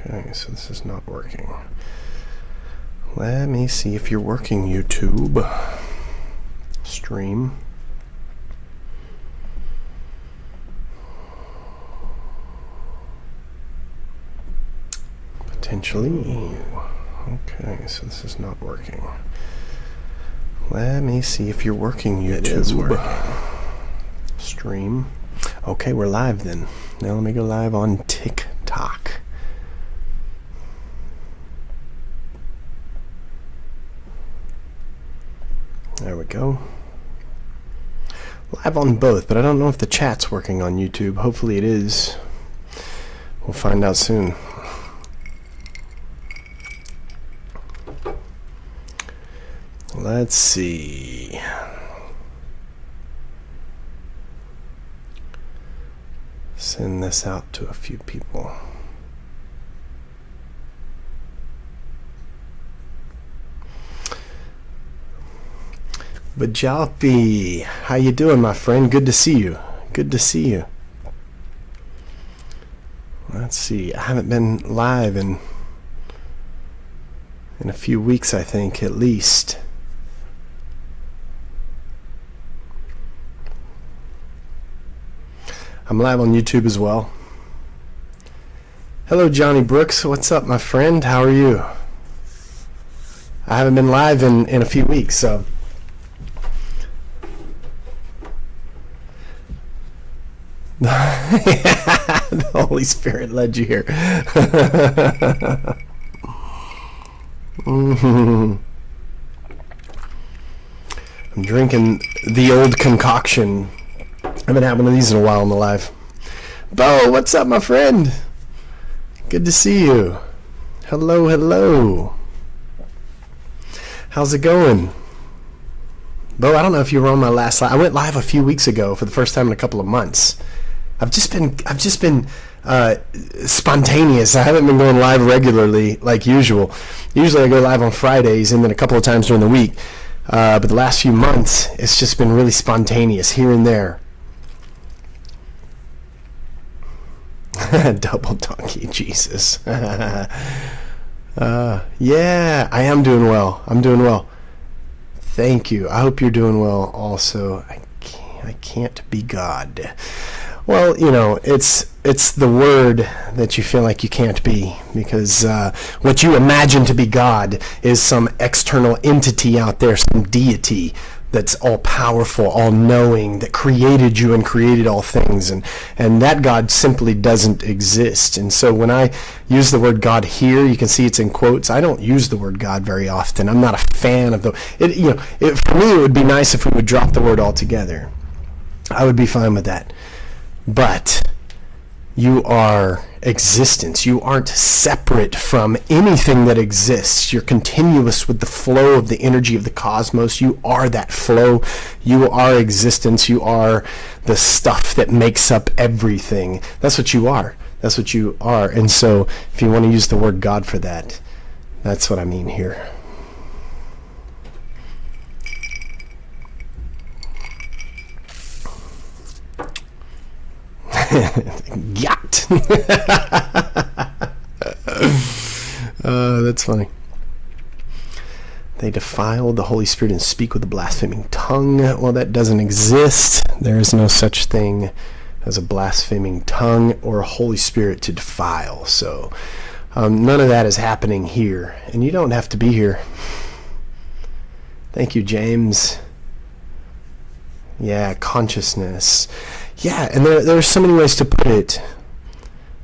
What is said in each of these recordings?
Okay, so this is not working. Let me see if you're working, YouTube. Stream. Potentially. Okay, so this is not working. Let me see if you're working, YouTube. It is working. Stream. Okay, we're live then. Now let me go live on TikTok. There we go. Live on both, but I don't know if the chat's working on YouTube. Hopefully it is. We'll find out soon. Let's see. Send this out to a few people. Bajalpi, how you doing, my friend? Good to see you. Good to see you. Let's see. I haven't been live in a few weeks, I think, at least. I'm live on YouTube as well. Hello, Johnny Brooks. What's up, my friend? How are you? I haven't been live in a few weeks, so. The Holy Spirit led you here. I'm drinking the old concoction. I haven't had one of these in a while in the live. Bo, what's up, my friend? Good to see you. Hello, hello. How's it going? Bo, I don't know if you were on my last live. I went live a few weeks ago for the first time in a couple of months. I've just been spontaneous. I haven't been going live regularly like usual. Usually I go live on Fridays and then a couple of times during the week. But the last few months, it's just been really spontaneous here and there. Double donkey, Jesus. Yeah, I am doing well. I'm doing well. Thank you. I hope you're doing well also. I can't be God. Well, you know, it's the word that you feel like you can't be, because what you imagine to be God is some external entity out there, some deity that's all-powerful, all-knowing, that created you and created all things, and that God simply doesn't exist. And so when I use the word God here, you can see it's in quotes. I don't use the word God very often. I'm not a fan of for me, it would be nice if we would drop the word altogether. I would be fine with that. But you are existence. You aren't separate from anything that exists. You're continuous with the flow of the energy of the cosmos. You are that flow. You are existence. You are the stuff that makes up everything. That's what you are. That's what you are. And so if you want to use the word God for that, that's what I mean here. Yacht. That's funny. They defile the Holy Spirit and speak with a blaspheming tongue. Well, that doesn't exist. There is no such thing as a blaspheming tongue or a Holy Spirit to defile. So none of that is happening here. And you don't have to be here. Thank you, James. Yeah, consciousness. Yeah, and there are so many ways to put it.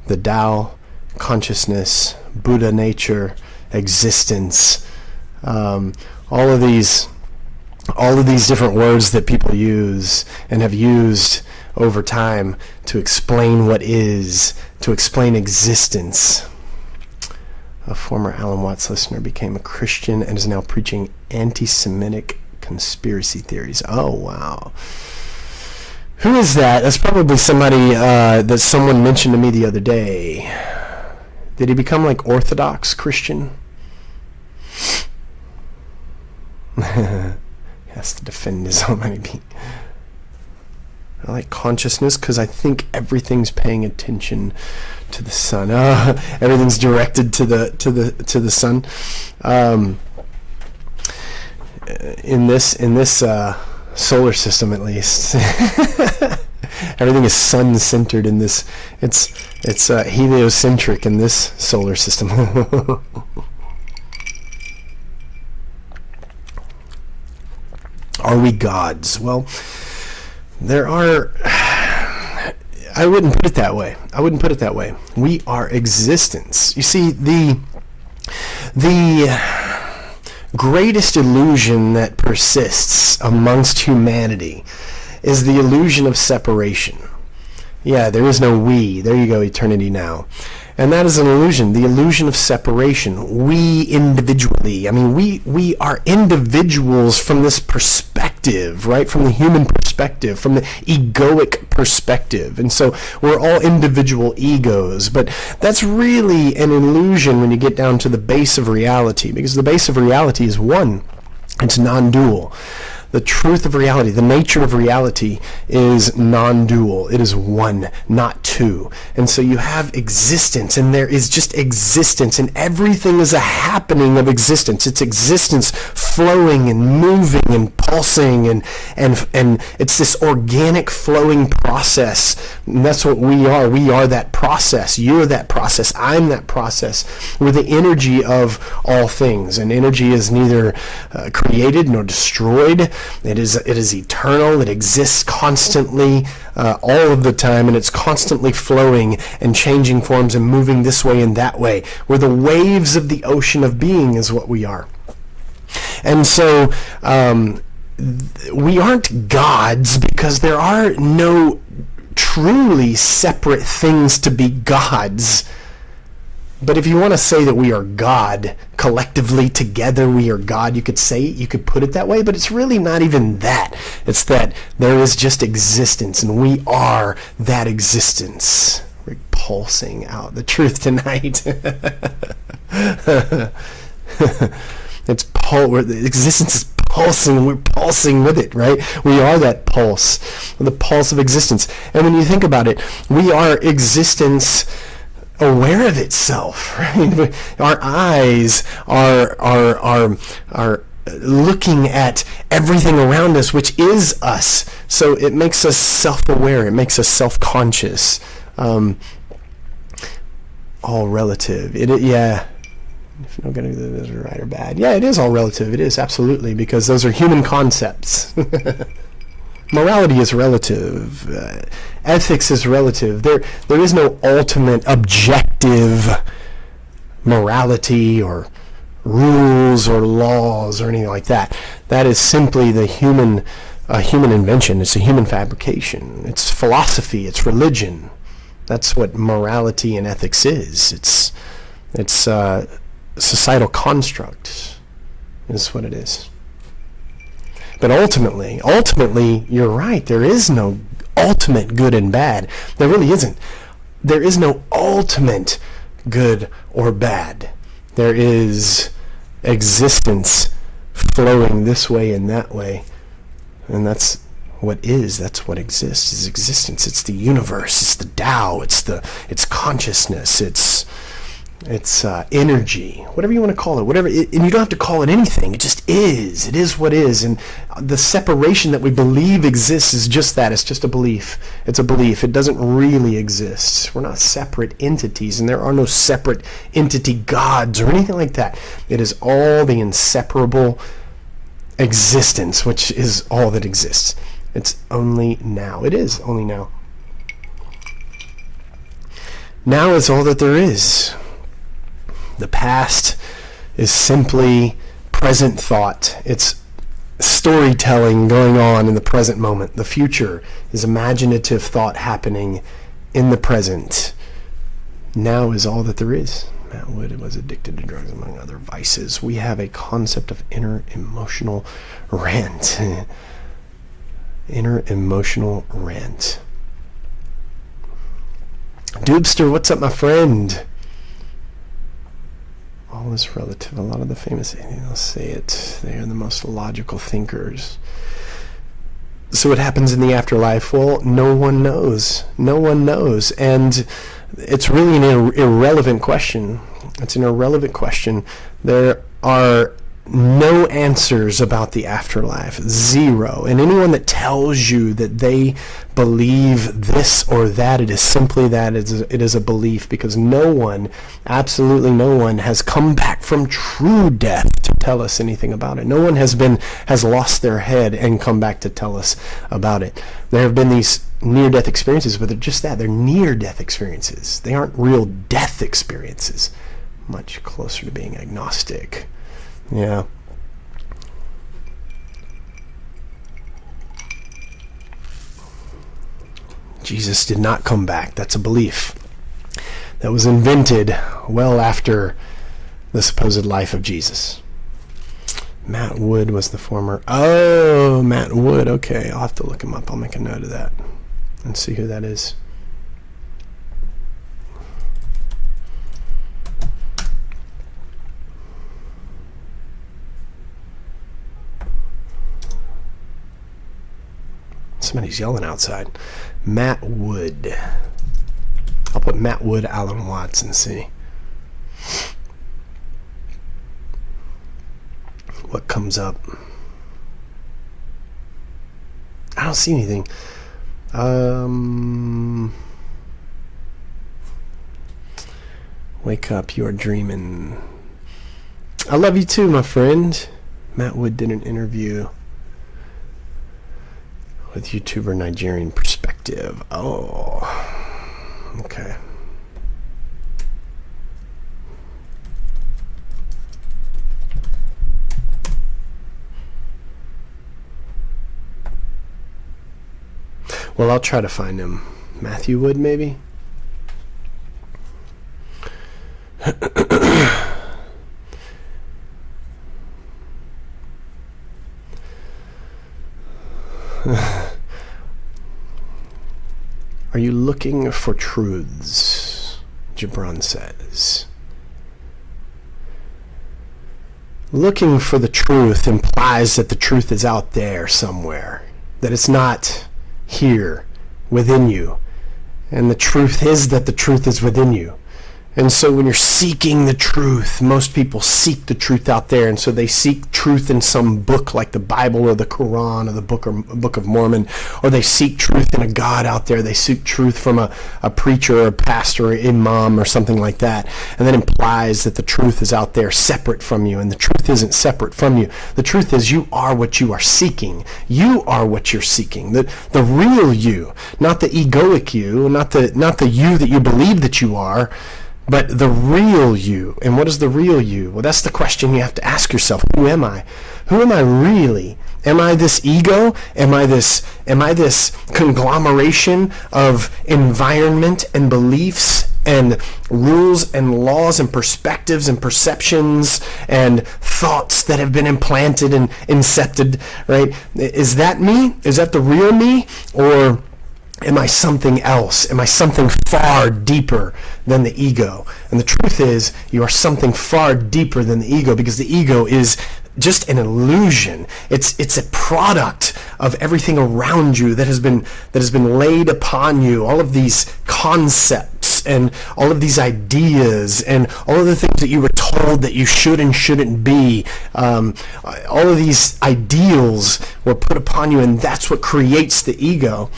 The Tao, consciousness, Buddha nature, existence, all of these different words that people use and have used over time to explain what is, to explain existence. A former Alan Watts listener became a Christian and is now preaching anti-Semitic conspiracy theories. Oh, wow. Who is that? That's probably somebody that someone mentioned to me the other day. Did he become like Orthodox Christian? He has to defend his own money. I like consciousness because I think everything's paying attention to the sun. Everything's directed to the sun. In this solar system, at least, everything is sun-centered in this. It's heliocentric in this solar system. Are we gods? Well, there are. I wouldn't put it that way. We are existence. You see, the greatest illusion that persists amongst humanity is the illusion of separation. Yeah, there is no we. There you go, eternity now. And that is an illusion, the illusion of separation. We individually, we are individuals from this perspective, right? From the human perspective, from the egoic perspective. And so we're all individual egos. But that's really an illusion when you get down to the base of reality, because the base of reality is one. It's non-dual. The truth of reality, the nature of reality is non-dual. It is one, not two. And so you have existence, and there is just existence, and everything is a happening of existence. It's existence flowing and moving and pulsing, and it's this organic flowing process. And that's what we are. We are that process. You're that process. I'm that process. We're the energy of all things, and energy is neither created nor destroyed. It is eternal. It exists constantly, all of the time, and it's constantly flowing and changing forms and moving this way and that way. We're the waves of the ocean of being is what we are. And so we aren't gods because there are no truly separate things to be gods. But if you want to say that we are God, collectively together we are God, you could put it that way, but it's really not even that. It's that there is just existence, and we are that existence. We're pulsing out the truth tonight. Existence is pulsing, and we're pulsing with it, right? We are that pulse, the pulse of existence. And when you think about it, we are existence aware of itself, right? Our eyes are looking at everything around us, which is us. So it makes us self-aware. It makes us self-conscious. All relative. Yeah. If you're not going to do this right or bad. Yeah, it is all relative. It is, absolutely, because those are human concepts. Morality is relative. Ethics is relative. There is no ultimate objective morality or rules or laws or anything like that. That is simply a human invention. It's a human fabrication. It's philosophy. It's religion. That's what morality and ethics is. It's societal construct is what it is. But ultimately, you're right. There is no ultimate good and bad. There really isn't. There is no ultimate good or bad. There is existence flowing this way and that way. And that's what is. That's what exists, is existence. It's the universe. It's the Tao. It's consciousness. It's energy, whatever you want to call it, and you don't have to call it anything. It just is. It is what is. And the separation that we believe exists is just that. It's just a belief. It's a belief. It doesn't really exist. We're not separate entities, and there are no separate entity gods or anything like that. It is all the inseparable existence, which is all that exists. It's only now. It is only now. Now is all that there is. The past is simply present thought. It's storytelling going on in the present moment. The future is imaginative thought happening in the present. Now is all that there is. Matt Wood was addicted to drugs, among other vices. We have a concept of inner emotional rent. Inner emotional rent. Doobster, what's up, my friend? All is relative. A lot of the famous aliens say it. They are the most logical thinkers. So what happens in the afterlife? Well, no one knows. No one knows. And it's really an irrelevant question. It's an irrelevant question. There are no answers about the afterlife. Zero. And anyone that tells you that they believe this or that, it is simply that. It is a belief, because no one, absolutely no one, has come back from true death to tell us anything about it. No one has lost their head and come back to tell us about it. There have been these near-death experiences, but they're just that. They're near-death experiences. They aren't real death experiences. Much closer to being agnostic. Yeah. Jesus did not come back. That's a belief that was invented well after the supposed life of Jesus. Matt Wood was the former... Oh, Matt Wood. Okay, I'll have to look him up. I'll make a note of that and see who that is. Somebody's yelling outside. Matt Wood. I'll put Matt Wood, Alan Watts, and see what comes up. I don't see anything. Wake up, you're dreaming. I love you too, my friend. Matt Wood did an interview with YouTuber Nigerian Perspective. Oh, okay. Well, I'll try to find him. Matthew Wood, maybe? Are you looking for truths? Gibran says. Looking for the truth implies that the truth is out there somewhere, that it's not here within you. And the truth is that the truth is within you. And so when you're seeking the truth, most people seek the truth out there, and so they seek truth in some book like the Bible or the Quran or the Book of Mormon, or they seek truth in a God out there. They seek truth from a preacher or a pastor or imam or something like that, and that implies that the truth is out there separate from you, and the truth isn't separate from you. The truth is you are what you are seeking. You are what you're seeking. The real you, not the egoic you, not the you that you believe that you are, but the real you. And what is the real you? Well, that's the question you have to ask yourself. Who am I? Who am I really? Am I this ego? Am I this conglomeration of environment and beliefs and rules and laws and perspectives and perceptions and thoughts that have been implanted and incepted, right? Is that me? Is that the real me? Or am I something else? Am I something far deeper than the ego? And the truth is, you are something far deeper than the ego, because the ego is just an illusion. It's a product of everything around you that has been laid upon you. All of these concepts and all of these ideas and all of the things that you were told that you should and shouldn't be. All of these ideals were put upon you, and that's what creates the ego.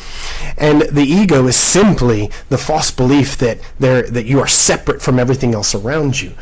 And the ego is simply the false belief that you are separate from everything else around you.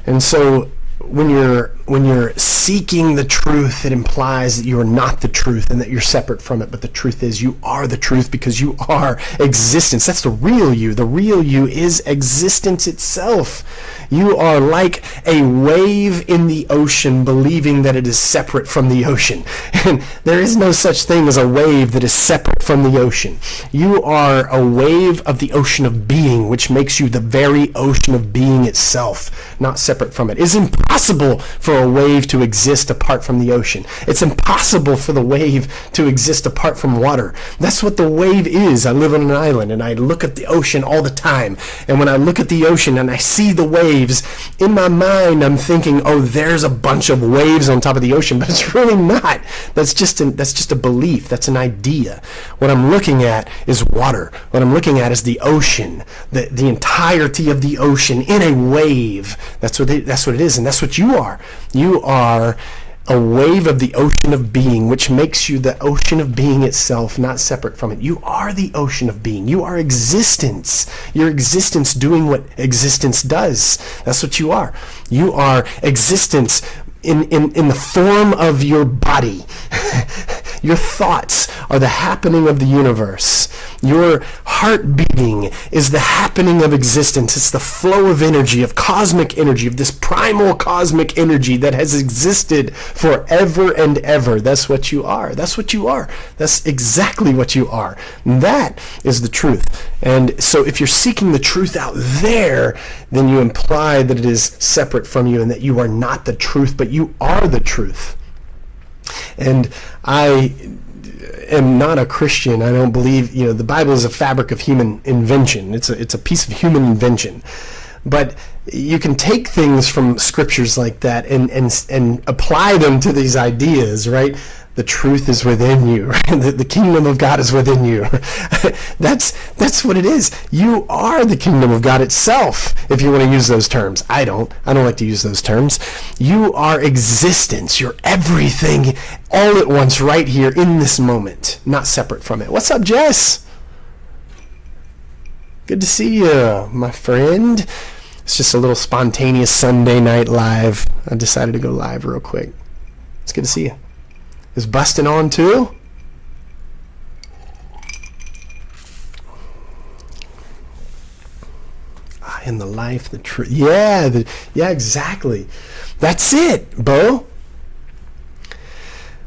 And so when you're seeking the truth, it implies that you are not the truth and that you're separate from it. But the truth is, you are the truth, because you are existence. That's the real you. The real you is existence itself. You are like a wave in the ocean, believing that it is separate from the ocean. And there is no such thing as a wave that is separate from the ocean. You are a wave of the ocean of being, which makes you the very ocean of being itself, not separate from it. It is impossible for a wave to exist apart from the ocean. It's impossible for the wave to exist apart from water. That's what the wave is. I live on an island and I look at the ocean all the time. And when I look at the ocean and I see the waves, in my mind I'm thinking, oh, there's a bunch of waves on top of the ocean, but it's really not. That's just a belief. That's an idea. What I'm looking at is water. What I'm looking at is the ocean, the entirety of the ocean in a wave. That's what it is, and that's what you are. You are a wave of the ocean of being, which makes you the ocean of being itself, not separate from it. You are the ocean of being. You are existence. Your existence doing what existence does. That's what you are. You are existence in the form of your body. Your thoughts are the happening of the universe. Your heart beating is the happening of existence. It's the flow of energy, of cosmic energy, of this primal cosmic energy that has existed forever and ever. That's what you are. That's what you are. That's exactly what you are. And that is the truth. And so if you're seeking the truth out there, then you imply that it is separate from you and that you are not the truth, but you are the truth. And I am not a Christian. I don't believe, the Bible is a fabric of human invention. It's a piece of human invention. But you can take things from scriptures like that and apply them to these ideas, right? The truth is within you. Right? The kingdom of God is within you. That's what it is. You are the kingdom of God itself, if you want to use those terms. I don't like to use those terms. You are existence. You're everything all at once right here in this moment, not separate from it. What's up, Jess? Good to see you, my friend. It's just a little spontaneous Sunday night live. I decided to go live real quick. It's good to see you. Is busting on too? In the life, the truth. Yeah, exactly. That's it, Bo.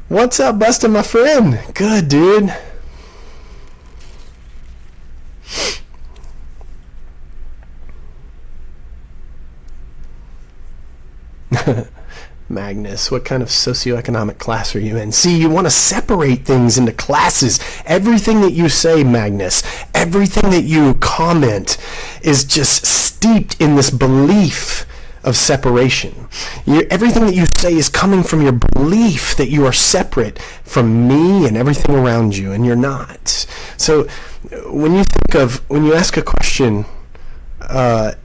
What's up, Bustin', my friend? Good, dude. Magnus, what kind of socioeconomic class are you in? See, you want to separate things into classes. Everything that you say, Magnus, everything that you comment is just steeped in this belief of separation. Everything that you say is coming from your belief that you are separate from me and everything around you, and you're not. So when you ask a question, I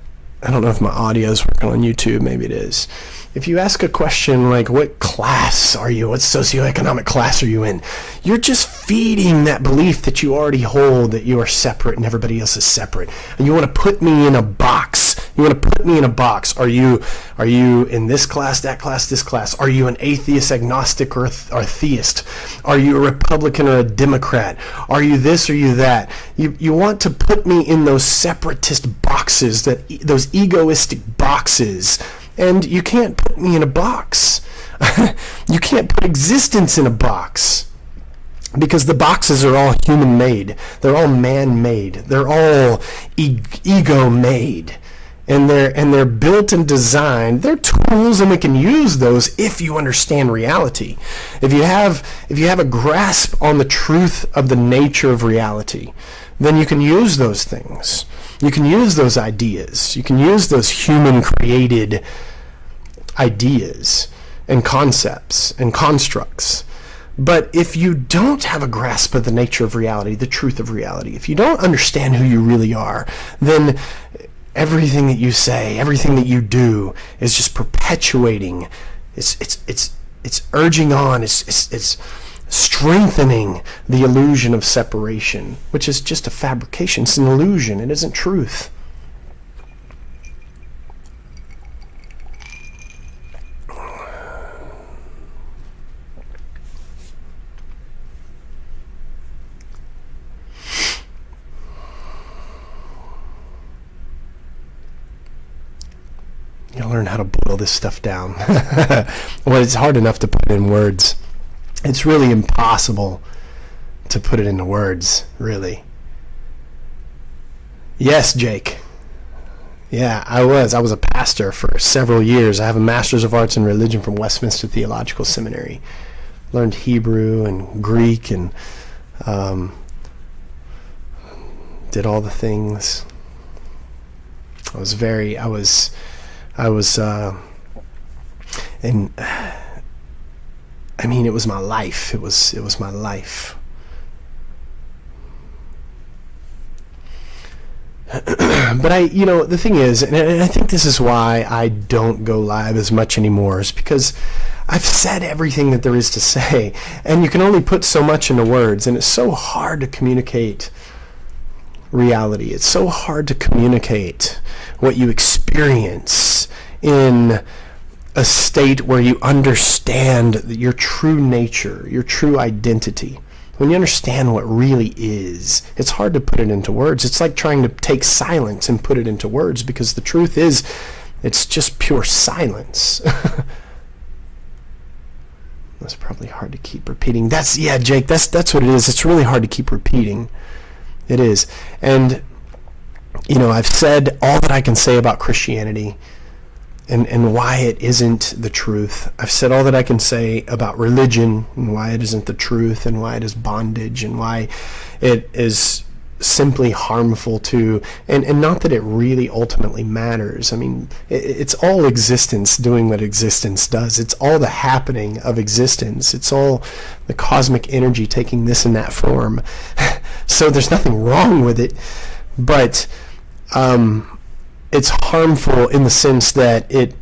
don't know if my audio is working on YouTube, maybe it is. If you ask a question like, what class are you? What socioeconomic class are you in? You're just feeding that belief that you already hold, that you are separate and everybody else is separate. And you want to put me in a box. You want to put me in a box. Are you in this class, that class, this class? Are you an atheist, agnostic, or theist? Are you a Republican or a Democrat? Are you this or you that? You want to put me in those separatist boxes, those egoistic boxes. And you can't put me in a box. You can't put existence in a box. Because the boxes are all human-made. They're all man-made. They're all ego-made. And they're built and designed. They're tools, and we can use those if you understand reality. If you have a grasp on the truth of the nature of reality, then you can use those things. You can use those ideas. You can use those human-created ideas and concepts and constructs. But if you don't have a grasp of the nature of reality, the truth of reality, if you don't understand who you really are, then everything that you say, everything that you do is just perpetuating. It's urging on. It's strengthening the illusion of separation, which is just a fabrication. It's an illusion. It isn't truth. You'll learn how to boil this stuff down. Well, it's hard enough to put it in words. It's really impossible to put it into words, really. Yes, Jake. Yeah, I was. I was a pastor for several years. I have a Master's of Arts in Religion from Westminster Theological Seminary. Learned Hebrew and Greek and did all the things. And I mean, it was my life. It was my life. But the thing is, and I think this is why I don't go live as much anymore, is because I've said everything that there is to say, and you can only put so much into words, and it's so hard to communicate reality. It's so hard to communicate what you experience in a state where you understand your true nature, your true identity. When you understand what really is, it's hard to put it into words. It's like trying to take silence and put it into words, because the truth is, it's just pure silence. That's probably hard to keep repeating. Jake, that's what it is. It's really hard to keep repeating. It is. And, I've said all that I can say about Christianity and why it isn't the truth. I've said all that I can say about religion and why it isn't the truth, and why it is bondage, and why it is simply harmful to, and not that it really ultimately matters. I mean, it's all existence doing what existence does. It's all the happening of existence. It's all the cosmic energy taking this and that form. So there's nothing wrong with it, but it's harmful in the sense that it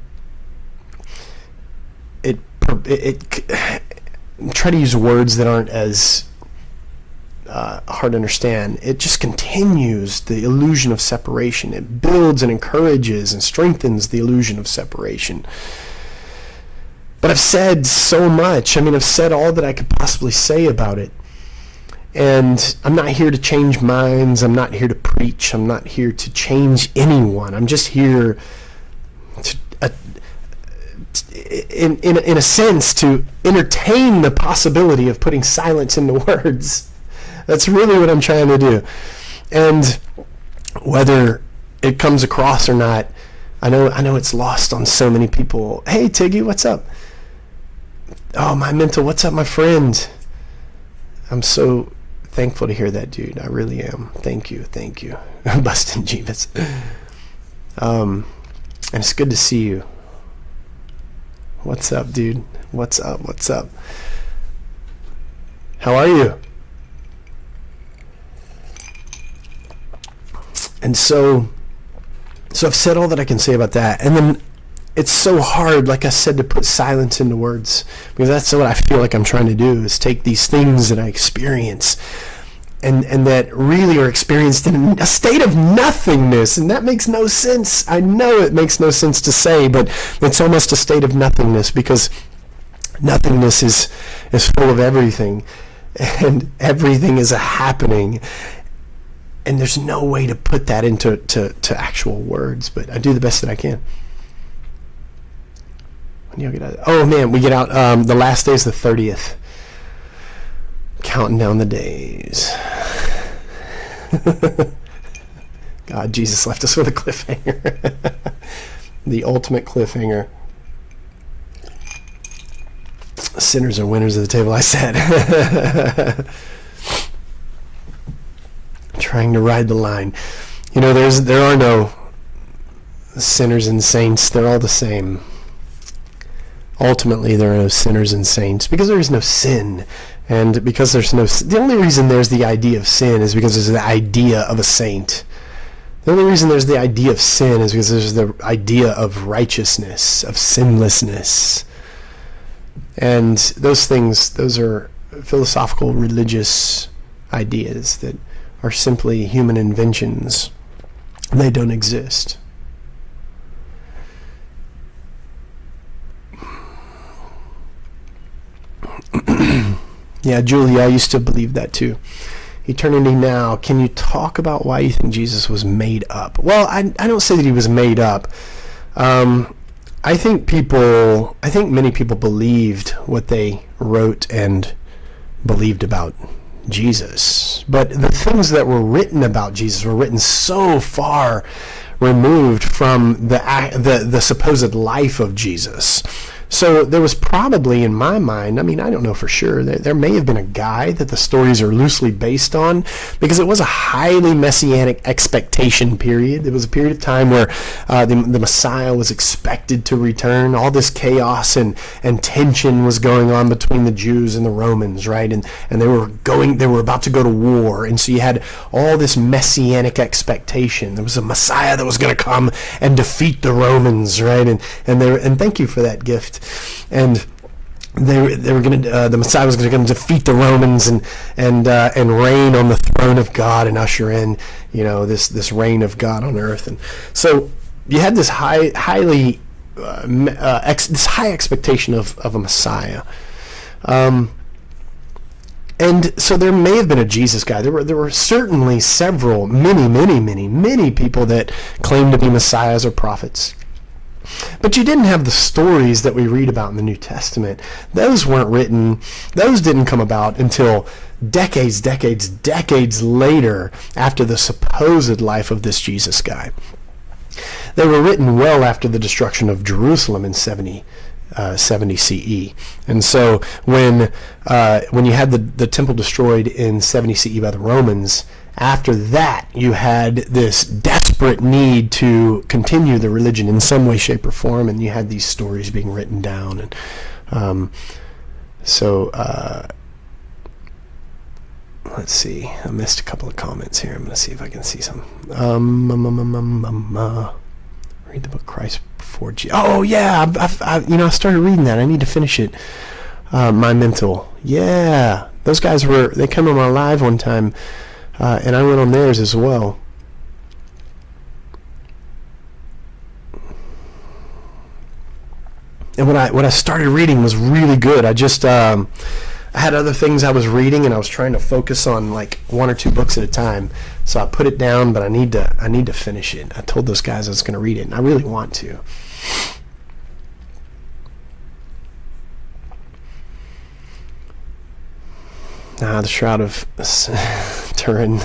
try to use words that aren't as hard to understand. It just continues the illusion of separation. It builds and encourages and strengthens the illusion of separation. But I've said so much. I mean, I've said all that I could possibly say about it. And I'm not here to change minds. I'm not here to preach. I'm not here to change anyone. I'm just here to, in a sense, to entertain the possibility of putting silence into words. That's really what I'm trying to do. And whether it comes across or not, I know it's lost on so many people. Hey, Tiggy, what's up? Oh, my mental, what's up, my friend? I'm so thankful to hear that, dude. I really am. Thank you. Bustin' Jeebus. And it's good to see you. What's up, dude? What's up? How are you? And so I've said all that I can say about that. And then it's so hard, like I said, to put silence into words, because that's what I feel like I'm trying to do, is take these things that I experience and that really are experienced in a state of nothingness. And that makes no sense. I know it makes no sense to say, but it's almost a state of nothingness, because nothingness is full of everything, and everything is a happening. And there's no way to put that into to actual words, but I do the best that I can. When do you get out? Oh man, we get out. The last day is the 30th. Counting down the days. God, Jesus left us with a cliffhanger. The ultimate cliffhanger. Sinners are winners of the table, I said. Trying to ride the line. There are no sinners and saints. They're all the same. Ultimately, there are no sinners and saints, because there is no sin. And because the only reason there's the idea of sin is because there's the idea of a saint. The only reason there's the idea of sin is because there's the idea of righteousness, of sinlessness. And those things, those are philosophical, religious ideas that are simply human inventions. They don't exist. Yeah, Julia, I used to believe that too. Eternity Now, can you talk about why you think Jesus was made up? Well, I don't say that he was made up. I think many people believed what they wrote and believed about Jesus. But the things that were written about Jesus were written so far removed from the supposed life of Jesus. So there was probably, in my mind, I mean, I don't know for sure, there may have been a guy that the stories are loosely based on, because it was a highly messianic expectation period. It was a period of time where the Messiah was expected to return. All this chaos and tension was going on between the Jews and the Romans, right? And they were about to go to war. And so you had all this messianic expectation. There was a Messiah that was going to come and defeat the Romans, right? And thank you for that gift. And they were going to the Messiah was going to come defeat the Romans and reign on the throne of God and usher in, this reign of God on earth. And so you had this high expectation of a Messiah. And so there may have been a Jesus guy. There were certainly many people that claimed to be messiahs or prophets. But you didn't have the stories that we read about in the New Testament. Those weren't written. Those didn't come about until decades later, after the supposed life of this Jesus guy. They were written well after the destruction of Jerusalem in 70 CE. And so when you had the temple destroyed in 70 CE by the Romans, after that you had this desperate need to continue the religion in some way, shape, or form, and you had these stories being written down. And let's see, I missed a couple of comments here. I'm going to see if I can see some. Read the book Christ Before Jesus. Oh yeah, I started reading that. I need to finish it. My Mental. Yeah, those guys they came on my live one time, and I went on theirs as well. And what I started reading was really good. I just I had other things I was reading, and I was trying to focus on like one or two books at a time. So I put it down, but I need to finish it. I told those guys I was going to read it, and I really want to. The Shroud of Turin.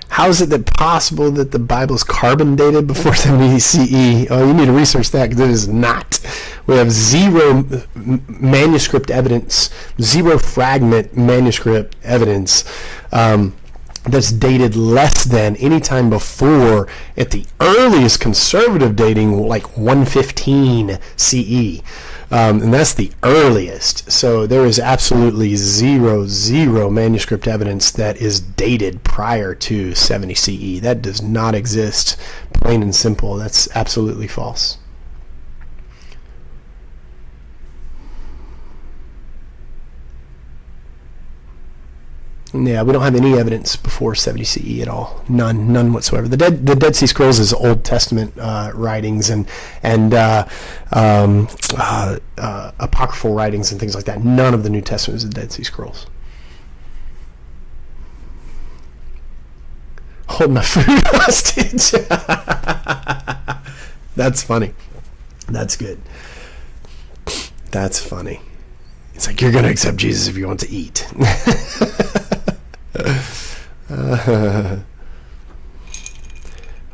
How is it possible that the Bible is carbon dated before 70 CE? Oh, you need to research that, because it is not. We have zero manuscript evidence, zero fragment manuscript evidence that's dated less than any time before, at the earliest conservative dating, like 115 CE. And that's the earliest. So there is absolutely zero manuscript evidence that is dated prior to 70 CE. That does not exist, plain and simple. That's absolutely false. Yeah, we don't have any evidence before 70 CE at all. None whatsoever. The Dead Sea Scrolls is Old Testament writings and apocryphal writings and things like that. None of the New Testament is the Dead Sea Scrolls. Hold my food hostage. That's funny. That's good. That's funny. It's like, you're going to accept Jesus if you want to eat.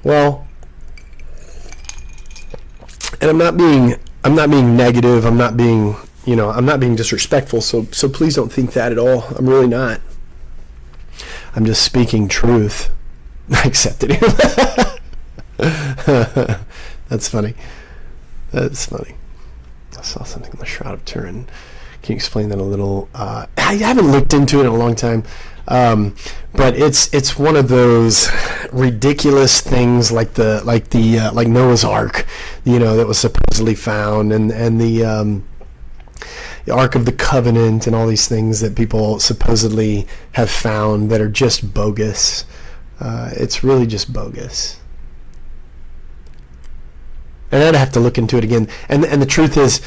Well, and I'm not being negative. I'm not being disrespectful. So please don't think that at all. I'm really not. I'm just speaking truth. I accept it. That's funny. That's funny. I saw something on the Shroud of Turin. Can you explain that a little? I haven't looked into it in a long time, but it's one of those ridiculous things like Noah's Ark, that was supposedly found, and the Ark of the Covenant, and all these things that people supposedly have found that are just bogus. It's really just bogus. And I'd have to look into it again. And the truth is,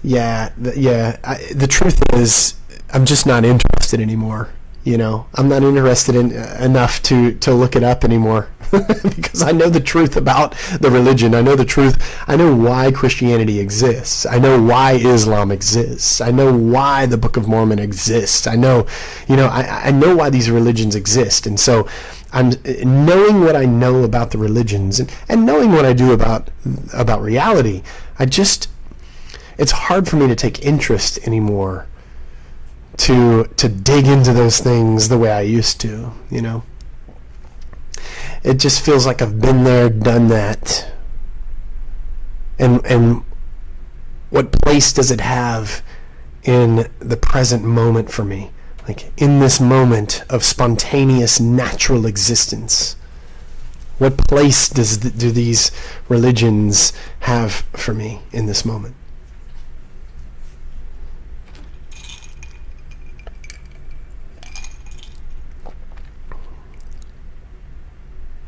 the truth is, I'm just not interested anymore. I'm not interested in enough to look it up anymore because I know the truth about the religion. I know the truth. I know why Christianity exists. I know why Islam exists. I know why the Book of Mormon exists. I know, I know why these religions exist. And so I'm knowing what I know about the religions and knowing what I do about reality. It's hard for me to take interest anymore to dig into those things the way I used to, It just feels like I've been there, done that. And what place does it have in the present moment for me? Like in this moment of spontaneous natural existence, what place do these religions have for me in this moment?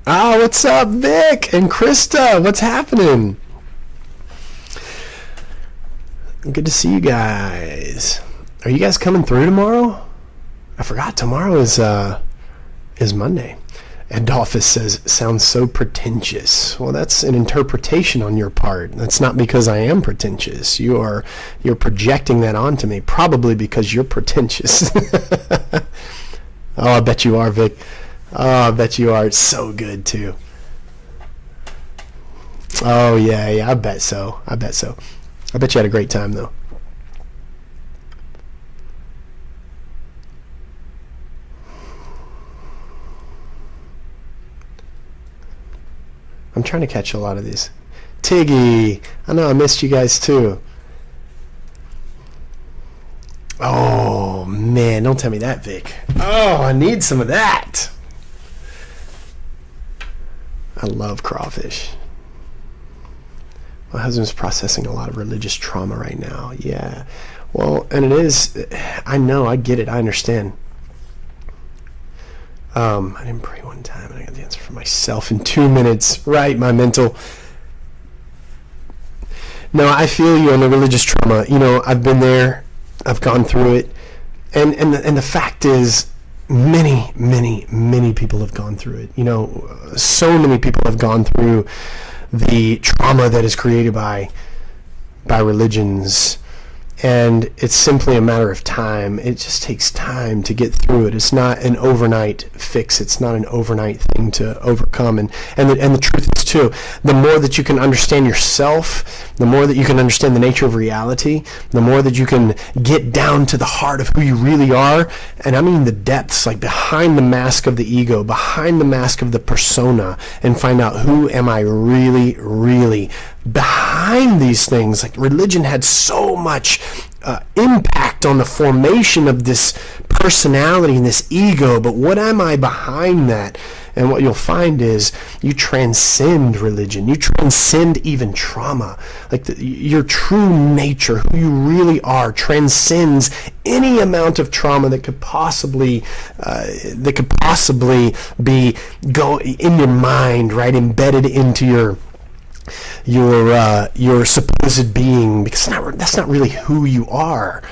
Ah, what's up, Vic and Krista? What's happening? Good to see you guys. Are you guys coming through tomorrow? I forgot tomorrow is Monday. Adolphus says, sounds so pretentious. Well, that's an interpretation on your part. That's not because I am pretentious. You're projecting that onto me, probably because you're pretentious. Oh, I bet you are, Vic. Oh, I bet you are. It's so good, too. Oh, yeah, I bet so. I bet you had a great time, though. I'm trying to catch a lot of these. Tiggy, I know I missed you guys, too. Oh, man, don't tell me that, Vic. Oh, I need some of that. I love crawfish. My husband's processing a lot of religious trauma right now. Yeah. Well, and it is, I know, I get it, I understand. I didn't pray one time and I got the answer for myself in 2 minutes. Right, my mental. No, I feel you on the religious trauma. I've been there. I've gone through it. And the fact is, many people have gone through it. So many people have gone through the trauma that is created by religions, and it's simply a matter of time. It just takes time to get through it. It's not an overnight fix. It's not an overnight thing to overcome. And the truth is too, the more that you can understand yourself, the more that you can understand the nature of reality, the more that you can get down to the heart of who you really are. And I mean the depths, like behind the mask of the ego, behind the mask of the persona, and find out who am I really, really behind these things. Like religion had so much impact on the formation of this personality and this ego, but what am I behind that? And what you'll find is you transcend religion. You transcend even trauma. Like your true nature, who you really are, transcends any amount of trauma that could possibly be in your mind, right, embedded into your supposed being, because that's not really who you are.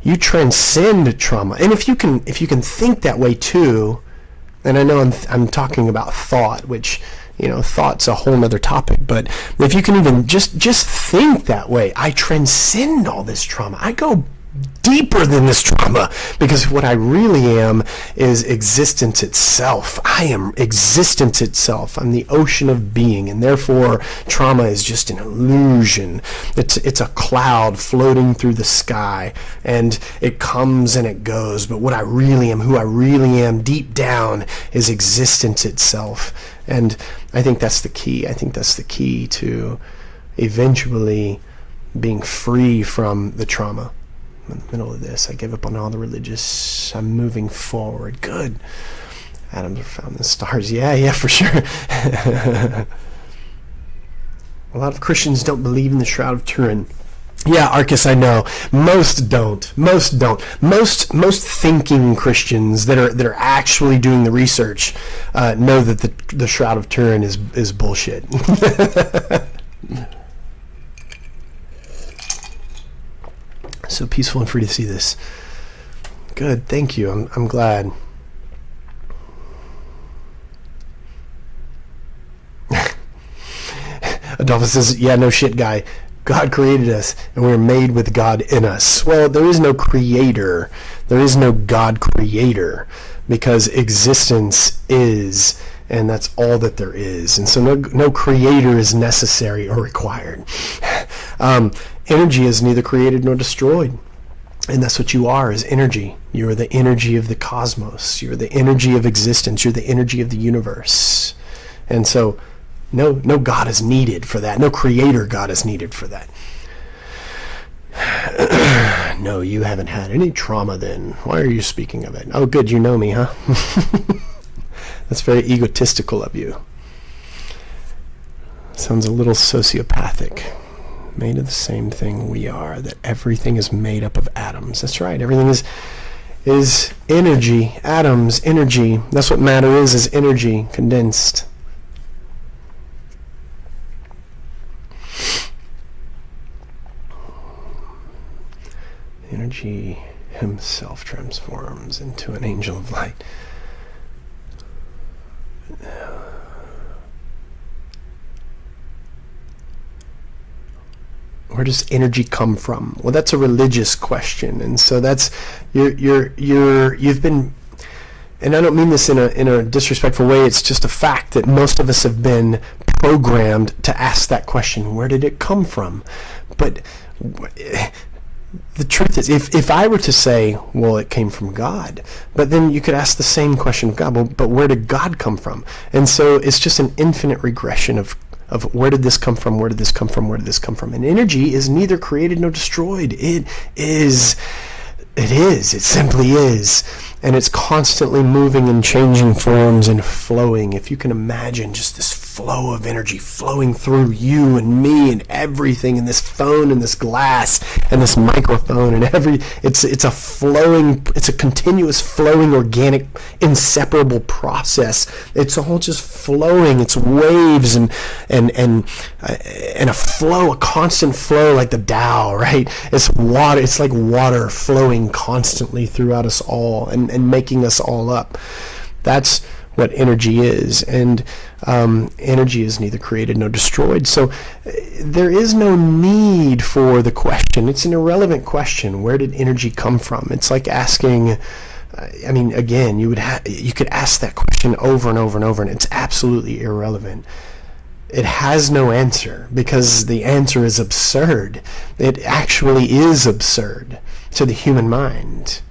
You transcend trauma, and if you can think that way too. And I know I'm talking about thought, which thought's a whole nother topic. But if you can even just think that way, I transcend all this trauma. I go deeper than this trauma, because what I really am is existence itself. I am existence itself. I'm the ocean of being, and therefore trauma is just an illusion. It's a cloud floating through the sky, and it comes and it goes. But what I really am, who I really am deep down, is existence itself. And I think that's the key. I think that's the key to eventually being free from the trauma. In the middle of this, I gave up on all the religious. I'm moving forward. Good. Atoms are found in the stars. Yeah, for sure. A lot of Christians don't believe in the Shroud of Turin. Yeah, Arcus, I know. Most don't. Most thinking Christians that are actually doing the research know that the Shroud of Turin is bullshit. So peaceful and free to see this. Good. Thank you. I'm glad. Adolphus says, yeah, no shit, guy. God created us, and we're made with God in us. Well, there is no creator. There is no God creator, because existence is, and that's all that there is. And so no creator is necessary or required. Energy is neither created nor destroyed. And that's what you are, is energy. You are the energy of the cosmos. You're the energy of existence. You're the energy of the universe. And so no God is needed for that. No creator God is needed for that. No, you haven't had any trauma then. Why are you speaking of it? Oh, good, you know me, huh? That's very egotistical of you. Sounds a little sociopathic. Made of the same thing we are, that everything is made up of atoms. That's right, everything is energy, atoms, energy. That's what matter is energy, condensed. Energy himself transforms into an angel of light. Where does energy come from? Well, that's a religious question, and so that's you've been, and I don't mean this in a disrespectful way. It's just a fact that most of us have been programmed to ask that question: where did it come from? But the truth is, if I were to say, well, it came from God, but then you could ask the same question of God. Well, but where did God come from? And so it's just an infinite regression of where did this come from, where did this come from, where did this come from? And energy is neither created nor destroyed. It simply is. And it's constantly moving and changing forms and flowing. If you can imagine just this flow of energy flowing through you and me and everything, and this phone and this glass and this microphone and it's a continuous flowing, organic, inseparable process. It's all just flowing. It's waves and a flow, a constant flow, like the Tao, right? It's water. It's like water flowing constantly throughout us all and making us all up. That's what energy is, and energy is neither created nor destroyed. So there is no need for the question. It's an irrelevant question. Where did energy come from? It's like asking, again, you could ask that question over and over and over, and it's absolutely irrelevant. It has no answer, because the answer is absurd. It actually is absurd to the human mind.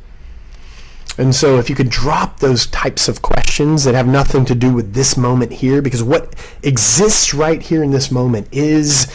And so if you could drop those types of questions that have nothing to do with this moment here, because what exists right here in this moment is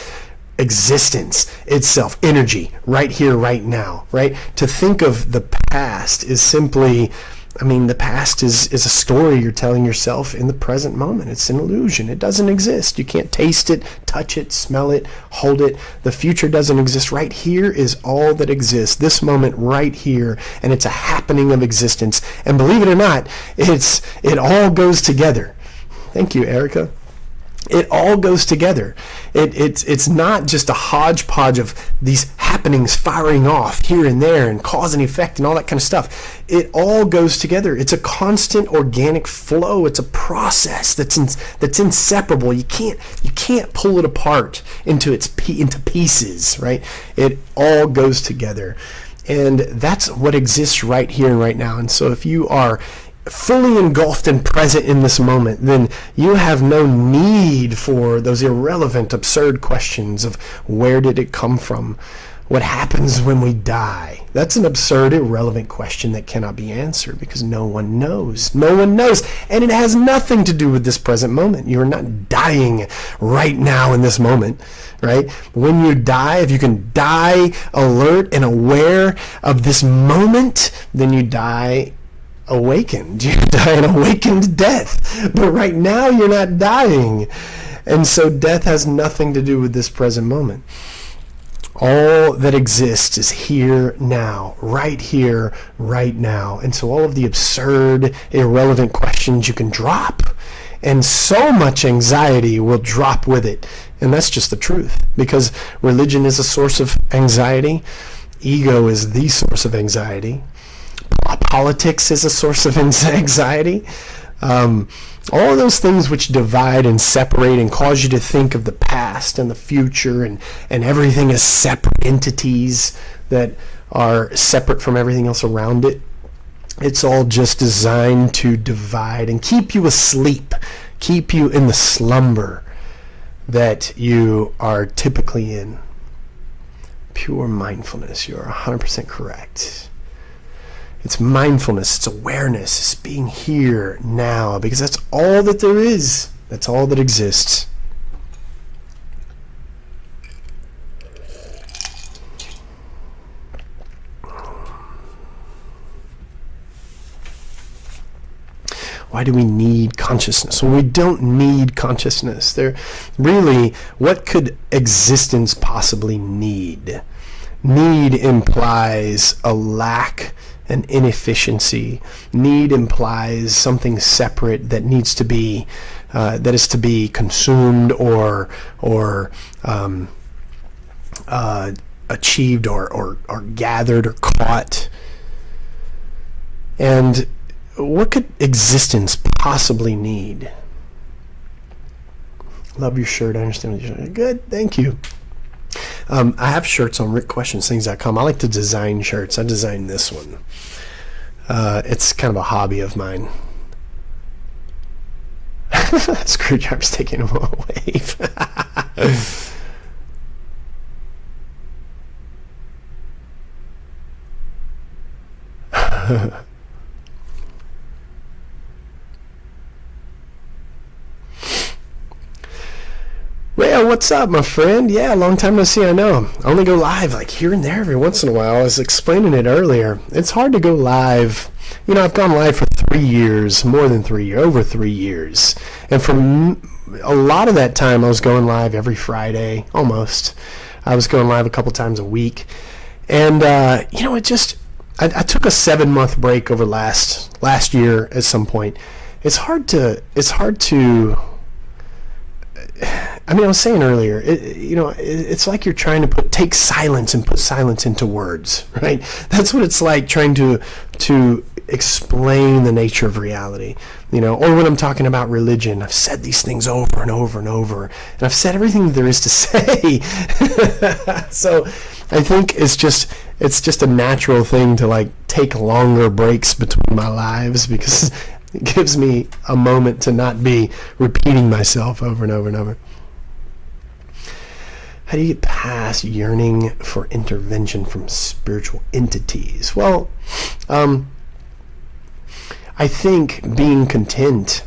existence itself, energy, right here, right now, right? To think of the past is simply, the past is a story you're telling yourself in the present moment. It's an illusion. It doesn't exist. You can't taste it, touch it, smell it, hold it. The future doesn't exist. Right here is all that exists. This moment right here, and it's a happening of existence. And believe it or not, it all goes together. Thank you, Erica. It all goes together. It's not just a hodgepodge of these happenings firing off here and there and cause and effect and all that kind of stuff. It all goes together. It's a constant organic flow. It's a process that's inseparable. You can't pull it apart into pieces, right? It all goes together, and that's what exists right here and right now. And so if you are fully engulfed and present in this moment, then you have no need for those irrelevant, absurd questions of where did it come from? What happens when we die? That's an absurd, irrelevant question that cannot be answered, because no one knows. No one knows. And it has nothing to do with this present moment. You're not dying right now in this moment, right? When you die, if you can die alert and aware of this moment, then you die awakened. You die an awakened death. But right now you're not dying. And so death has nothing to do with this present moment. All that exists is here now, right here, right now. And so all of the absurd, irrelevant questions you can drop, and so much anxiety will drop with it. And that's just the truth, because religion is a source of anxiety. Ego is the source of anxiety. politics is a source of anxiety. All of those things which divide and separate and cause you to think of the past and the future and everything as separate entities that are separate from everything else around it. It's all just designed to divide and keep you asleep, keep you in the slumber that you are typically in. Pure mindfulness, you're 100% correct. It's mindfulness, it's awareness, it's being here now, because that's all that there is. That's all that exists. Why do we need consciousness? Well, we don't need consciousness. Really, what could existence possibly need? Need implies a lack, an inefficiency. Need implies something separate that needs to be, that is to be consumed or achieved or gathered or caught. And what could existence possibly need? Love your shirt. I understand what you're saying. Good, thank you. I have shirts on rickquestionsthings.com. I like to design shirts. I designed this one. It's kind of a hobby of mine. Screwdriver's taking a wave. Well, what's up, my friend? Yeah, long time no see, I know. I only go live like here and there every once in a while. I was explaining it earlier. It's hard to go live. You know, I've gone live for 3 years, more than 3 years, over 3 years. And for a lot of that time, I was going live every Friday, almost. I was going live a couple times a week. And, you know, I took a 7-month break over last year at some point. It's hard to I mean, I was saying earlier, it's like you're trying to take silence and put silence into words, right? That's what it's like trying to explain the nature of reality, or when I'm talking about religion, I've said these things over and over and over, and I've said everything there is to say. So I think it's just a natural thing to like take longer breaks between my lives, because it gives me a moment to not be repeating myself over and over and over. How do you get past yearning for intervention from spiritual entities? Well, I think being content,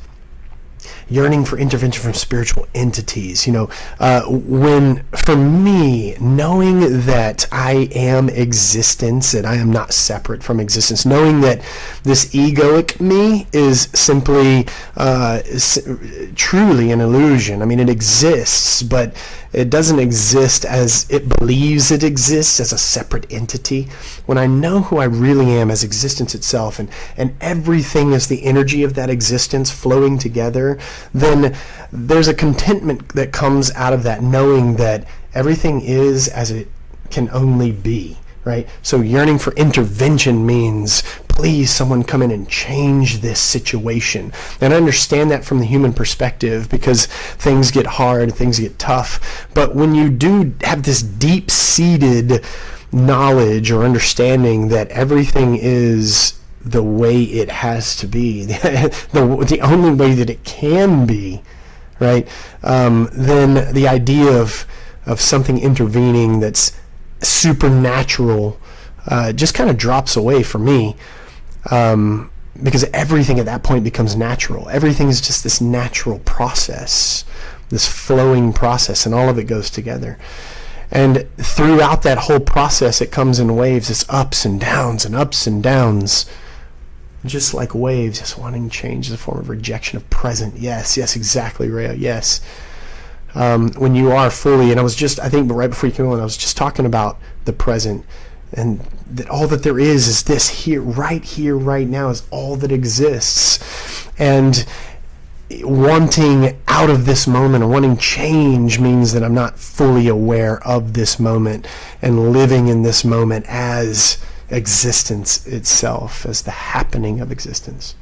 yearning for intervention from spiritual entities, when, for me, knowing that I am existence, that I am not separate from existence, knowing that this egoic me is simply truly an illusion. I mean, it exists, but it doesn't exist as it believes it exists, as a separate entity. When I know who I really am as existence itself, and everything is the energy of that existence flowing together, then there's a contentment that comes out of that, knowing that everything is as it can only be, right? So yearning for intervention means, please, someone come in and change this situation. And I understand that from the human perspective, because things get hard, things get tough. But when you do have this deep-seated knowledge or understanding that everything is the way it has to be, the only way that it can be, right? Then the idea of something intervening that's supernatural just kind of drops away for me, because everything at that point becomes natural. Everything is just this natural process, this flowing process, and all of it goes together. And throughout that whole process, it comes in waves. It's ups and downs and ups and downs. Just like waves, just wanting change is a form of rejection of present. Yes, exactly, Rhea. Yes. When you are fully, and I think right before you came on, I was just talking about the present, and that all that there is this here, right now is all that exists. And wanting out of this moment or wanting change means that I'm not fully aware of this moment and living in this moment as existence itself, as the happening of existence.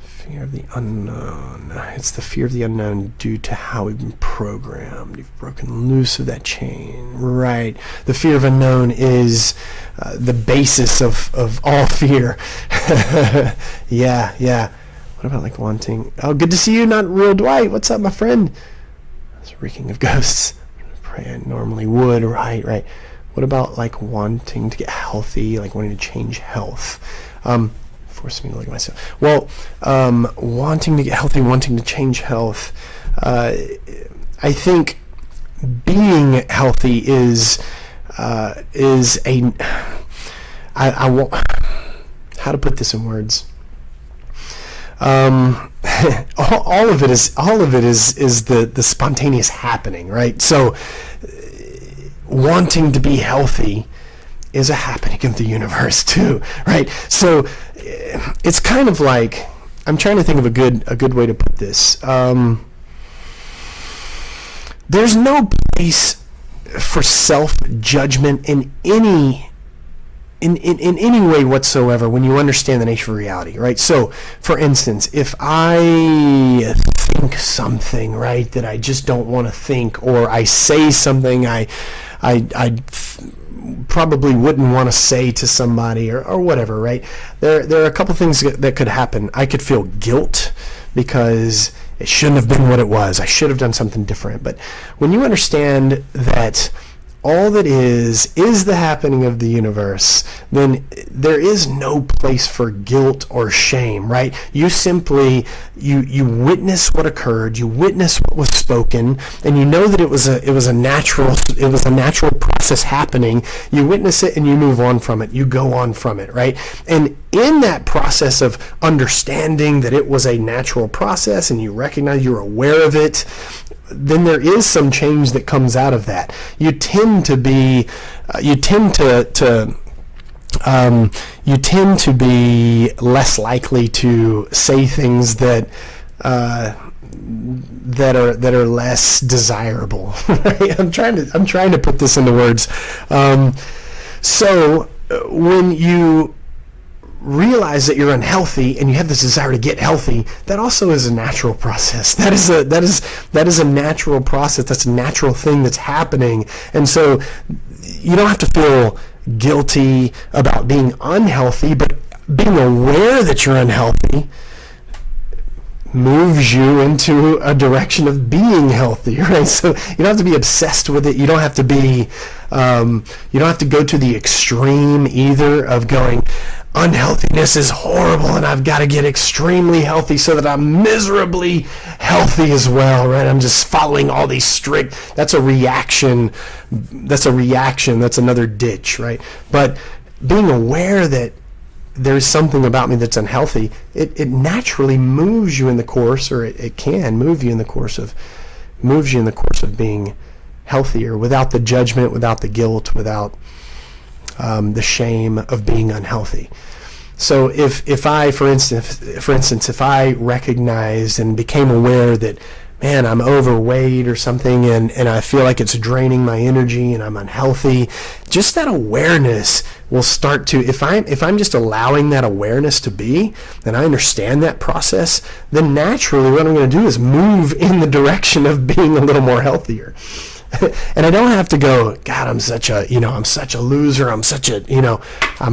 Fear of the unknown. It's the fear of the unknown due to how we've been programmed. You've broken loose of that chain. Right. The fear of unknown is the basis of all fear. Yeah. What about like wanting... Oh, good to see you, not real Dwight. What's up, my friend? It's reeking of ghosts. I pray I normally would. Right. What about like wanting to get healthy, like wanting to change health? Force me to look at myself. Well, wanting to get healthy, wanting to change health. I think being healthy is a. I won't. How to put this in words? All of it is the spontaneous happening, right? So, wanting to be healthy is a happening of the universe too, right? So it's kind of like, I'm trying to think of a good way to put this. There's no place for self-judgment in any way whatsoever when you understand the nature of reality, right? So, for instance, if I think something, right, that I just don't want to think, or I say something I probably wouldn't want to say to somebody, or whatever, right? There are a couple things that could happen. I could feel guilt because it shouldn't have been what it was. I should have done something different. But when you understand that all that is the happening of the universe, then there is no place for guilt or shame, right? You simply, you witness what occurred, you witness what was spoken, and you know that it was a natural process happening. You witness it and you move on from it. You go on from it, right? And in that process of understanding that it was a natural process and you recognize, you're aware of it, then there is some change that comes out of that. You tend to be less likely to say things that are less desirable. Right? I'm trying to put this into words. So when you realize that you're unhealthy and you have this desire to get healthy, that also is a natural process. That is a natural process. That's a natural thing that's happening. And so you don't have to feel guilty about being unhealthy, but being aware that you're unhealthy moves you into a direction of being healthy, right? So you don't have to be obsessed with it. You don't have to be, you don't have to go to the extreme either of going, unhealthiness is horrible and I've got to get extremely healthy so that I'm miserably healthy as well, right? I'm just following all these strict, that's a reaction, that's another ditch, right? But being aware that there's something about me that's unhealthy, it naturally moves you in the course, or it can move you in the course of being healthier, without the judgment, without the guilt, without the shame of being unhealthy. So if I, for instance, if I recognized and became aware that, man, I'm overweight or something, and I feel like it's draining my energy and I'm unhealthy, just that awareness will start to, if I'm just allowing that awareness to be, and I understand that process, then naturally what I'm going to do is move in the direction of being a little more healthier. And I don't have to go, God, I'm such a loser. I'm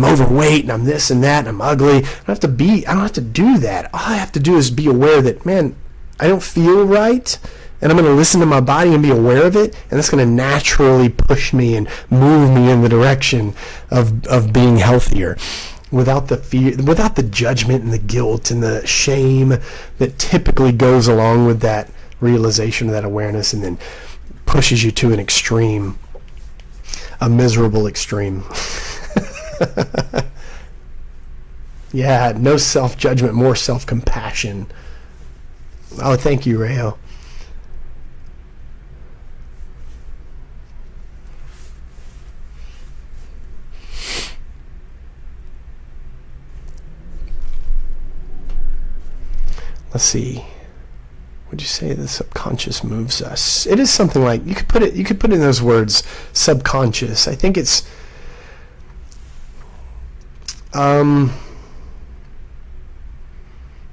overweight and I'm this and that and I'm ugly. I don't have to do that. All I have to do is be aware that, man, I don't feel right, and I'm going to listen to my body and be aware of it, and that's going to naturally push me and move me in the direction of being healthier, without the fear, without the judgment and the guilt and the shame that typically goes along with that realization of that awareness, and then pushes you to an extreme, a miserable extreme. Yeah, no self-judgment, more self-compassion. Oh, thank you, Rayo. Less let's see. Would you say the subconscious moves us? It is something like, you could put it in those words, subconscious. I think it's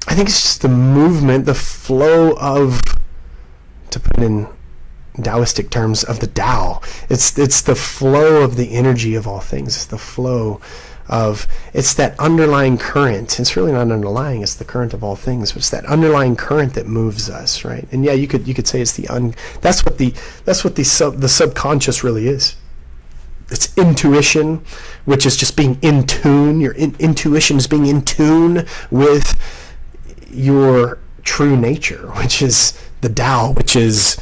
just the movement, the flow of, to put it in Taoistic terms, of the Tao. It's the flow of the energy of all things. It's the flow of, it's that underlying current. It's really not underlying, it's the current of all things, but it's that underlying current that moves us, right? And yeah, you could say it's that's what the subconscious really is. It's intuition, which is just being in tune. Your intuition is being in tune with your true nature, which is the Tao, which is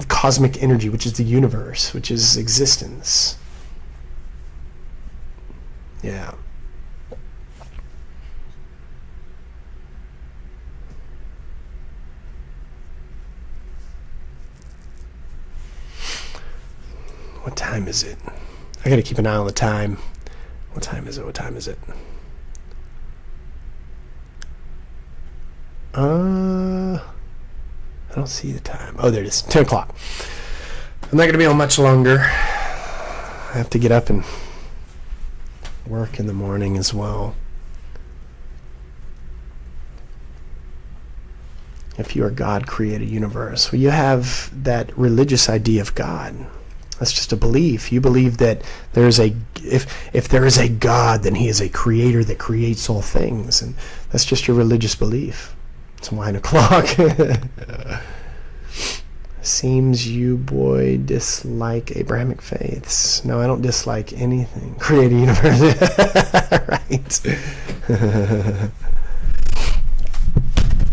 cosmic energy, which is the universe, which is existence. Yeah. What time is it? I gotta keep an eye on the time. What time is it? I don't see the time. Oh, there it is. 10 o'clock. I'm not going to be on much longer. I have to get up and work in the morning as well. If you are God, create a universe. Well, you have that religious idea of God. That's just a belief. You believe that there is if there is a God, then he is a creator that creates all things. And that's just your religious belief. It's 9 o'clock. Seems you, boy, dislike Abrahamic faiths. No, I don't dislike anything. Create a universe. Right.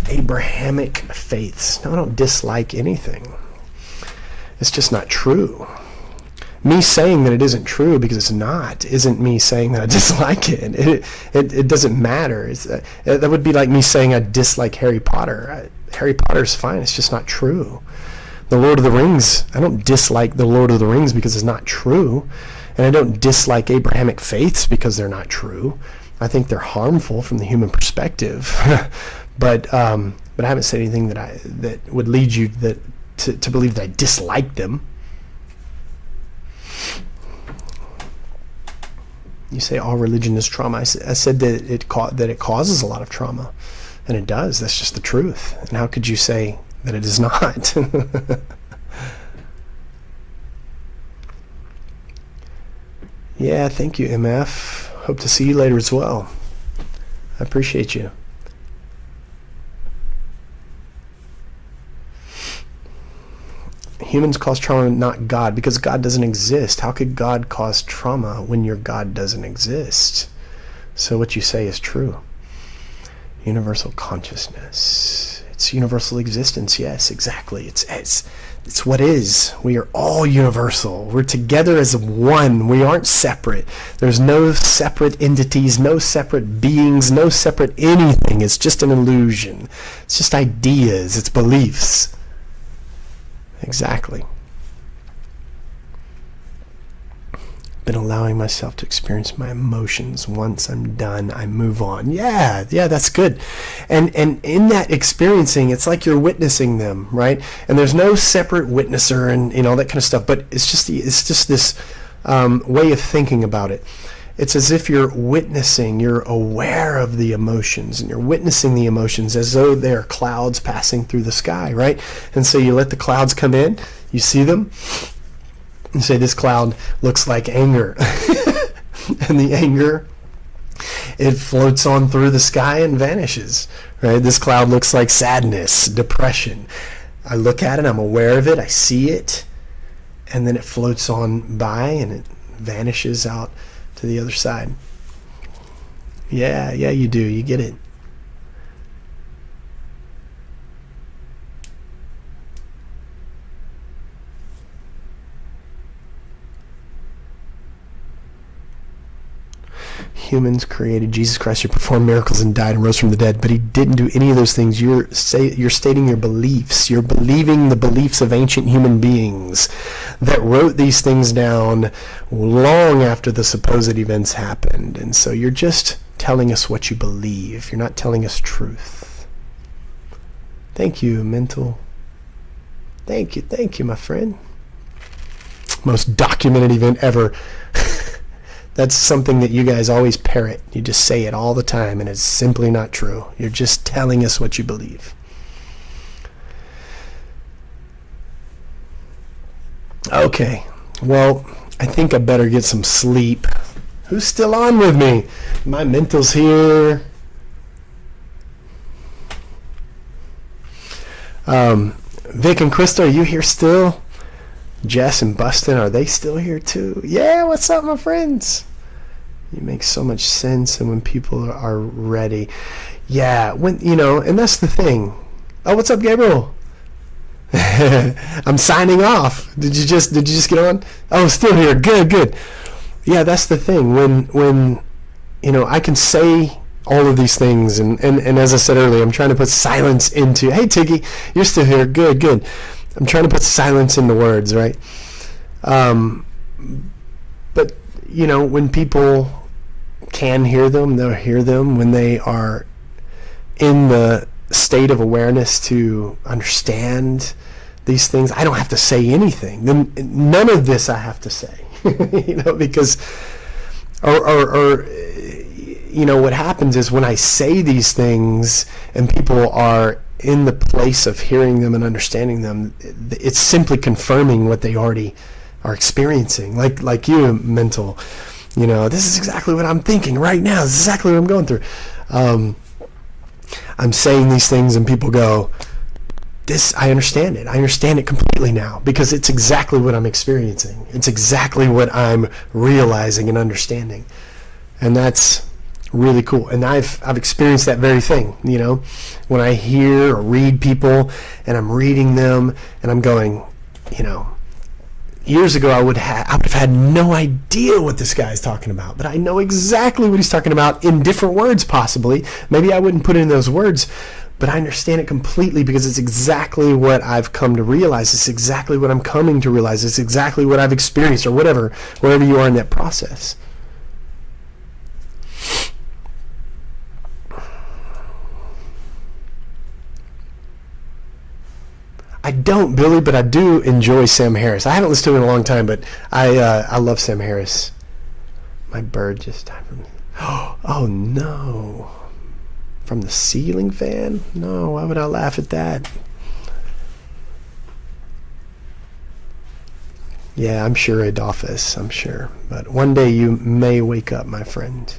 Abrahamic faiths. No, I don't dislike anything. It's just not true. Me saying that it isn't true because it's not isn't me saying that I dislike it. It doesn't matter. That would be like me saying I dislike Harry Potter. Harry Potter's fine. It's just not true. The Lord of the Rings, I don't dislike the Lord of the Rings because it's not true. And I don't dislike Abrahamic faiths because they're not true. I think they're harmful from the human perspective. But I haven't said anything that would lead you to believe that I dislike them. You say all religion is trauma. I said that it causes a lot of trauma, and it does. That's just the truth. And how could you say that it is not? Yeah, thank you, MF. Hope to see you later as well. I appreciate you. Humans cause trauma, not God, because God doesn't exist. How could God cause trauma when your God doesn't exist? So what you say is true. Universal consciousness. It's universal existence. Yes, exactly. It's what is. We are all universal. We're together as one. We aren't separate. There's no separate entities, no separate beings, no separate anything. It's just an illusion. It's just ideas. It's beliefs. Exactly. Been allowing myself to experience my emotions. Once I'm done, I move on. Yeah, that's good. And in that experiencing, it's like you're witnessing them, right? And there's no separate witnesser and all that kind of stuff. But it's just this way of thinking about it. It's as if you're witnessing, you're aware of the emotions, and you're witnessing the emotions as though they're clouds passing through the sky, right? And so you let the clouds come in, you see them, and say, this cloud looks like anger. And the anger, it floats on through the sky and vanishes, right? This cloud looks like sadness, depression. I look at it, I'm aware of it, I see it, and then it floats on by and it vanishes out to the other side. Yeah, you do. You get it. Humans created Jesus Christ, who performed miracles and died and rose from the dead, but he didn't do any of those things. You're stating your beliefs. You're believing the beliefs of ancient human beings that wrote these things down long after the supposed events happened. And so you're just telling us what you believe. You're not telling us truth. Thank you, mental. Thank you, my friend. Most documented event ever. That's something that you guys always parrot. You just say it all the time, and it's simply not true. You're just telling us what you believe. Okay, well, I think I better get some sleep. Who's still on with me? My mental's here. Vic and Krista, are you here still? Jess and Bustin, are they still here too? Yeah, what's up, my friends? You make so much sense, and when people are ready. Yeah, when, and that's the thing. Oh, what's up, Gabriel? I'm signing off. Did you just get on? Oh, still here. Good. Yeah, that's the thing. When I can say all of these things, and as I said earlier, I'm trying to put silence into. Hey, Tiggy, you're still here. Good. I'm trying to put silence into words, right? But when people can hear them, they'll hear them when they are in the state of awareness to understand these things. I don't have to say anything. None of this I have to say, because what happens is when I say these things and people are in the place of hearing them and understanding them, it's simply confirming what they already are experiencing. Like you, mental, this is exactly what I'm thinking right now. This is exactly what I'm going through. I'm saying these things and people go, I understand it. I understand it completely now because it's exactly what I'm experiencing. It's exactly what I'm realizing and understanding. And that's really cool. And I've experienced that very thing, when I hear or read people and I'm reading them and I'm going, years ago I would have had no idea what this guy's talking about, but I know exactly what he's talking about in different words possibly. Maybe I wouldn't put it in those words, but I understand it completely because it's exactly what I've come to realize. It's exactly what I'm coming to realize. It's exactly what I've experienced or whatever, wherever you are in that process. I don't, Billy, but I do enjoy Sam Harris. I haven't listened to him in a long time, but I love Sam Harris. My bird just died from... Oh, no. From the ceiling fan? No, why would I laugh at that? Yeah, I'm sure, Adolphus, I'm sure. But one day you may wake up, my friend.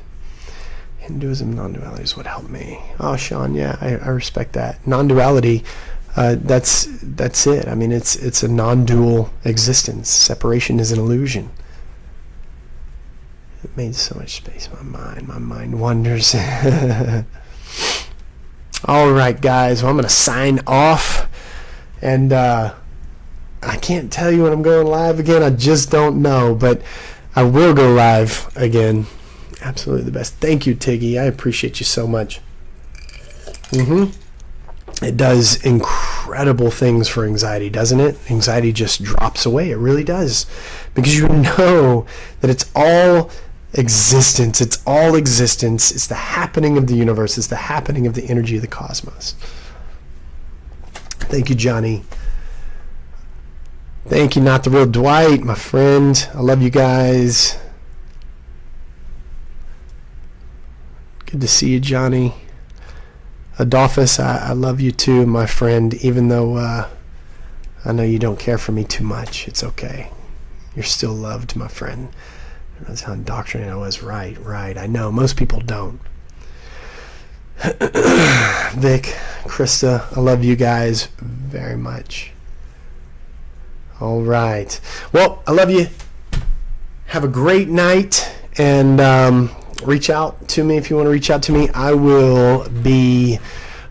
Hinduism, non-duality is what helped me. Oh, Sean, yeah, I respect that. Non-duality... that's it. I mean, it's a non-dual existence. Separation is an illusion. It made so much space. My mind wanders. All right, guys. Well, I'm going to sign off, and I can't tell you when I'm going live again. I just don't know, but I will go live again. Absolutely the best. Thank you, Tiggy. I appreciate you so much. It does incredible things for anxiety, doesn't it? Anxiety just drops away. It really does. Because you know that it's all existence. It's all existence. It's the happening of the universe. It's the happening of the energy of the cosmos. Thank you, Johnny. Thank you, Not the Real Dwight, my friend. I love you guys. Good to see you, Johnny. Adolphus, I love you too, my friend, even though I know you don't care for me too much. It's okay. You're still loved, my friend. That's how indoctrinated I was. Right. I know. Most people don't. Vic, Krista, I love you guys very much. All right. Well, I love you. Have a great night, and reach out to me if you want to reach out to me. I will be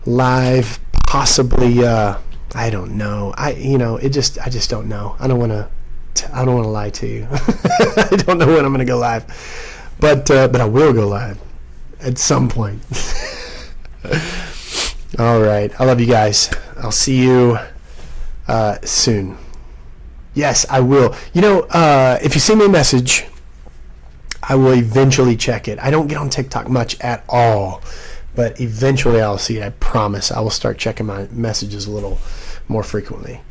live possibly I don't know. I just don't know. I don't want to lie to you. I don't know when I'm going to go live. But I will go live at some point. All right. I love you guys. I'll see you soon. Yes, I will. If you send me a message, I will eventually check it. I don't get on TikTok much at all, But eventually I'll see it. I promise. I will start checking my messages a little more frequently.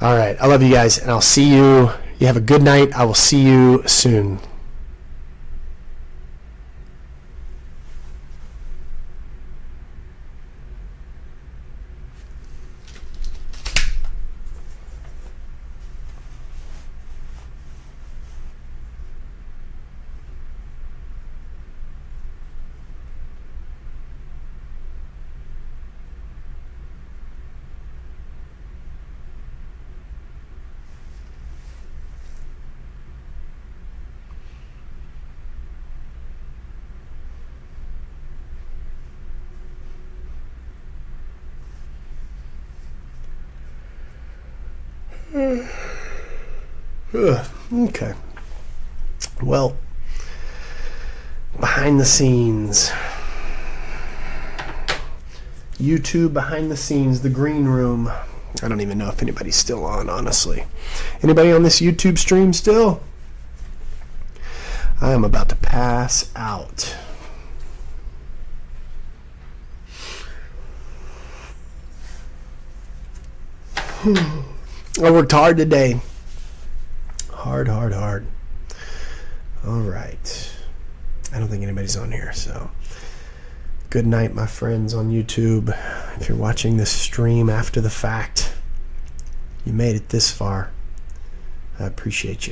All right. I love you guys, and I'll see you. You have a good night. I will see you soon. Okay. Well, behind the scenes. YouTube behind the scenes, the green room. I don't even know if anybody's still on, honestly. Anybody on this YouTube stream still? I am about to pass out. I worked hard today. Hard. All right. I don't think anybody's on here, so good night, my friends on YouTube. If you're watching this stream after the fact, you made it this far. I appreciate you.